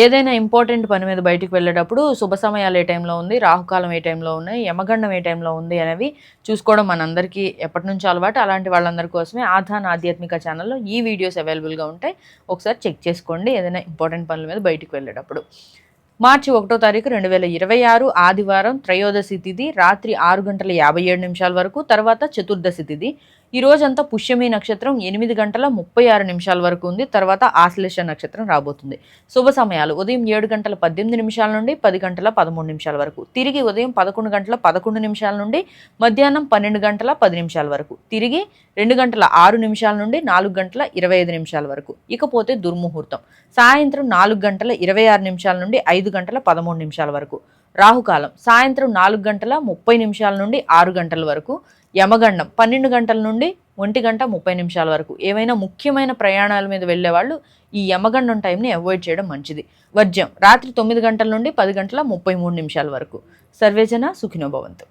ఏదైనా ఇంపార్టెంట్ పని మీద బయటికి వెళ్ళేటప్పుడు శుభ సమయాలు ఏ టైంలో ఉంది, రాహుకాలం ఏ టైంలో ఉన్నాయి, యమగండం ఏ టైంలో ఉంది అనేవి చూసుకోవడం మనందరికీ ఎప్పటి నుంచో అలవాటు. అలాంటి వాళ్ళందరి కోసమే ఆధాన్ ఆధ్యాత్మిక ఛానల్లో ఈ వీడియోస్ అవైలబుల్గా ఉంటాయి. ఒకసారి చెక్ చేసుకోండి ఏదైనా ఇంపార్టెంట్ పనుల మీద బయటికి వెళ్ళేటప్పుడు. మార్చి 1వ తారీఖు 2026 ఆదివారం, త్రయోదశి తిథి రాత్రి 6:57 వరకు, తర్వాత చతుర్దశి తిథి. ఈ రోజంతా పుష్యమి నక్షత్రం 8:36 వరకు ఉంది. తర్వాత ఆశ్లేష నక్షత్రం రాబోతుంది. శుభ సమయాలు ఉదయం 7:18 నుండి 10:13 వరకు, తిరిగి ఉదయం 11:11 నుండి మధ్యాహ్నం 12:10 వరకు, తిరిగి 2:06 నుండి 4:25 వరకు. ఇకపోతే దుర్ముహూర్తం సాయంత్రం 4:26 నుండి 5:13 వరకు. రాహుకాలం సాయంత్రం 4:30 నుండి 6 గంటల వరకు. యమగండం 12 గంటల నుండి 1:30 వరకు. ఏవైనా ముఖ్యమైన ప్రయాణాల మీద వెళ్ళే వాళ్ళు ఈ యమగండం టైంని అవాయిడ్ చేయడం మంచిది. వర్జ్యం రాత్రి 9 గంటల నుండి 10:33 వరకు. సర్వేజన సుఖినో భవంతు.